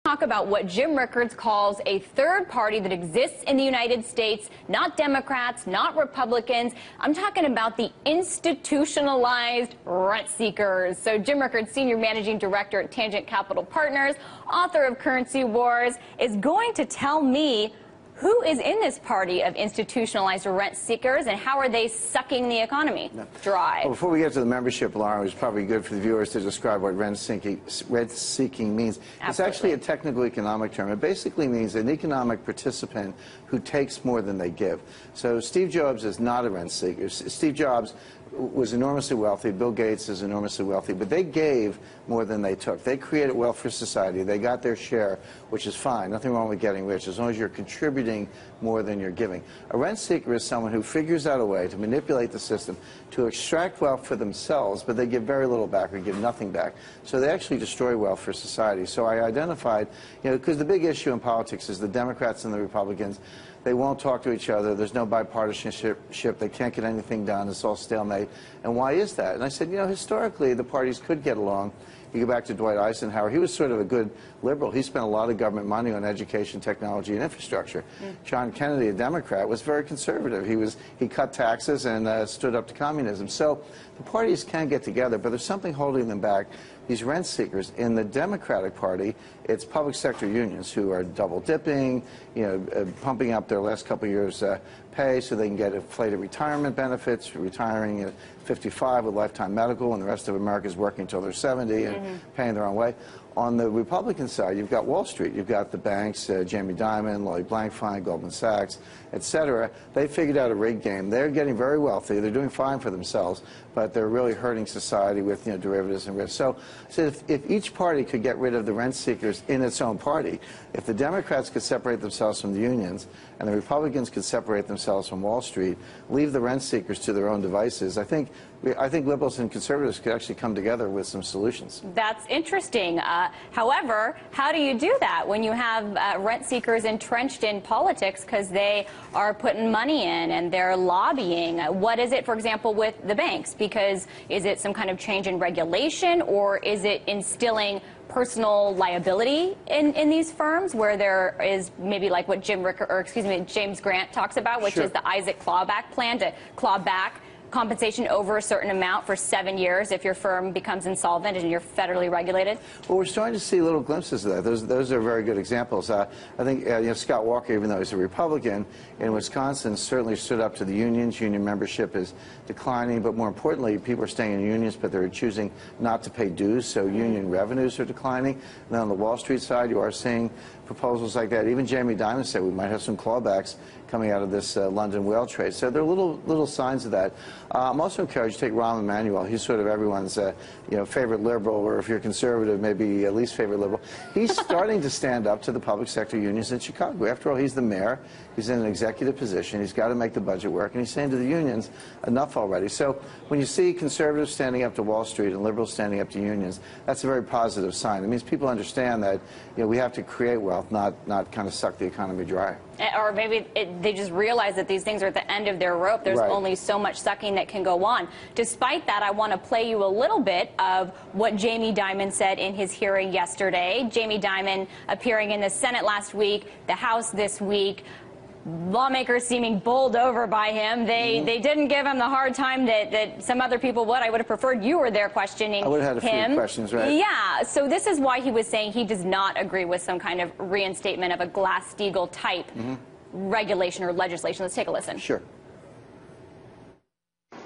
Talk about what Jim Rickards calls a third party that exists in the United States, not Democrats, not Republicans. I'm talking about the institutionalized rent seekers. So Jim Rickards, Senior Managing Director at Tangent Capital Partners, author of Currency Wars, is going to tell me who is in this party of institutionalized rent seekers and how are they sucking the economy dry? Well, before we get to the membership, Laura, it's probably good for the viewers to describe what rent seeking means. Absolutely. It's actually a technical economic term. It basically means an economic participant who takes more than they give. So Steve Jobs is not a rent seeker. Steve Jobs was enormously wealthy. Bill Gates is enormously wealthy, but they gave more than they took. They created wealth for society. They got their share, which is fine. Nothing wrong with getting rich as long as you're contributing more than you're giving. A rent seeker is someone who figures out a way to manipulate the system to extract wealth for themselves, but they give very little back or give nothing back. So they actually destroy wealth for society. So I identified, because the big issue in politics is the Democrats and the Republicans, they won't talk to each other. There's no bipartisanship. They can't get anything done. It's all stalemate. And why is that? And I said, historically, the parties could get along. You go back to Dwight Eisenhower. He was sort of a good liberal. He spent a lot of government money on education, technology, and infrastructure. John Kennedy, a Democrat, was very conservative. He cut taxes and stood up to communism. So the parties can get together, but there's something holding them back. These rent seekers in the Democratic Party, it's public sector unions who are double dipping, pumping up their last couple of years' pay so they can get inflated retirement benefits, retiring at 55 with lifetime medical, and the rest of America is working until they're 70 and paying their own way. On the Republican side, you've got Wall Street. You've got the banks, Jamie Dimon, Lloyd Blankfein, Goldman Sachs, et cetera. They figured out a rigged game. They're getting very wealthy. They're doing fine for themselves, but they're really hurting society with derivatives and risk. So if each party could get rid of the rent seekers in its own party, if the Democrats could separate themselves from the unions and the Republicans could separate themselves from Wall Street, leave the rent seekers to their own devices, I think liberals and conservatives could actually come together with some solutions. That's interesting. However, how do you do that when you have rent seekers entrenched in politics because they are putting money in and they're lobbying? What is it, for example, with the banks? Because is it some kind of change in regulation, or is it instilling personal liability in these firms where there is maybe like what James Grant talks about, which is the Isaac clawback plan to claw back compensation over a certain amount for 7 years if your firm becomes insolvent and you're federally regulated? Well, we're starting to see little glimpses of that. Those are very good examples. I think Scott Walker, even though he's a Republican in Wisconsin, certainly stood up to the unions. Union membership is declining, but more importantly, people are staying in unions, but they're choosing not to pay dues, so union revenues are declining. And then on the Wall Street side, you are seeing proposals like that. Even Jamie Dimon said we might have some clawbacks coming out of this London whale trade. So there are little signs of that. I'm also encouraged to take Rahm Emanuel. He's sort of everyone's favorite liberal, or if you're conservative, maybe at least favorite liberal. He's starting to stand up to the public sector unions in Chicago. After all, he's the mayor. He's in an executive position. He's got to make the budget work, and he's saying to the unions, enough already. So when you see conservatives standing up to Wall Street and liberals standing up to unions, that's a very positive sign. It means people understand that we have to create wealth, not kind of suck the economy dry. Or maybe they just realize that these things are at the end of their rope. There's only so much sucking that can go on. Despite that, I want to play you a little bit of what Jamie Dimon said in his hearing yesterday. Jamie Dimon appearing in the Senate last week, the House this week. Lawmakers seeming bowled over by him. They didn't give him the hard time that some other people would. I would have preferred you were there questioning him. I would have had a few questions, right? Yeah. So this is why he was saying he does not agree with some kind of reinstatement of a Glass-Steagall type regulation or legislation. Let's take a listen. Sure.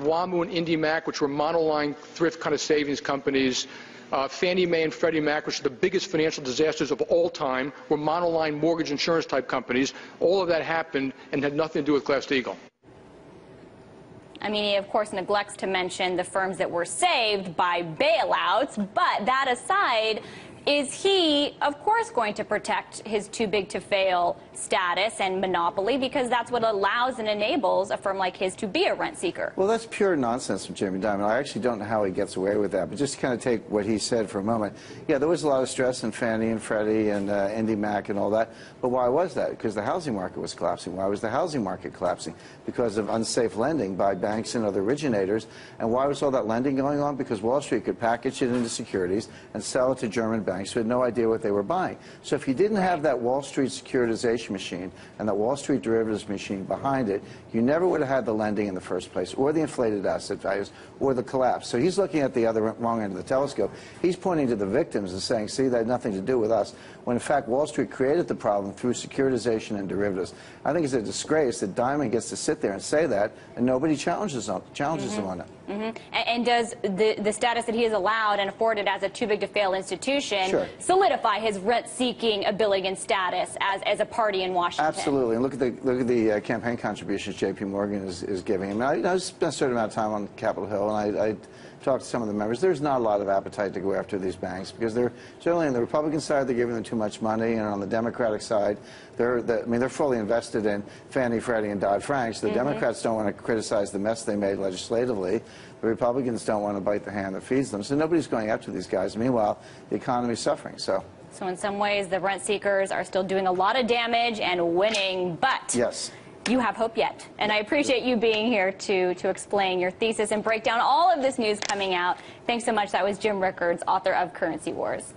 WAMU and IndyMac, which were monoline thrift kind of savings companies, Fannie Mae and Freddie Mac, which are the biggest financial disasters of all time, were monoline mortgage insurance type companies. All of that happened and had nothing to do with Glass-Steagall. I mean, he, of course, neglects to mention the firms that were saved by bailouts. But that aside, is he, of course, going to protect his too-big-to-fail status and monopoly, because that's what allows and enables a firm like his to be a rent seeker? Well, that's pure nonsense from Jamie Dimon. I actually don't know how he gets away with that, but just to kind of take what he said for a moment. Yeah, there was a lot of stress in Fannie and Freddie and IndyMac and all that, but why was that? Because the housing market was collapsing. Why was the housing market collapsing? Because of unsafe lending by banks and other originators. And why was all that lending going on? Because Wall Street could package it into securities and sell it to German banks banks who had no idea what they were buying. So if you didn't have that Wall Street securitization machine and that Wall Street derivatives machine behind it, you never would have had the lending in the first place, or the inflated asset values, or the collapse. So he's looking at the wrong end of the telescope. He's pointing to the victims and saying, see, that had nothing to do with us, when in fact Wall Street created the problem through securitization and derivatives. I think it's a disgrace that Diamond gets to sit there and say that, and nobody challenges them on it. And does the status that he is allowed and afforded as a too-big-to-fail institution solidify his rent-seeking ability and status as a party in Washington? Absolutely. And look at the campaign contributions J.P. Morgan is giving. I mean, I spent a certain amount of time on Capitol Hill, and I talked to some of the members. There's not a lot of appetite to go after these banks because they're generally on the Republican side, they're giving them too much money, and on the Democratic side, they're fully invested in Fannie, Freddie, and Dodd-Frank. So the Democrats don't want to criticize the mess they made legislatively. The Republicans don't want to bite the hand that feeds them. So nobody's going after these guys. Meanwhile, the economy's suffering. So in some ways, the rent seekers are still doing a lot of damage and winning, but yes, you have hope yet. And I appreciate you being here to explain your thesis and break down all of this news coming out. Thanks so much. That was Jim Rickards, author of Currency Wars.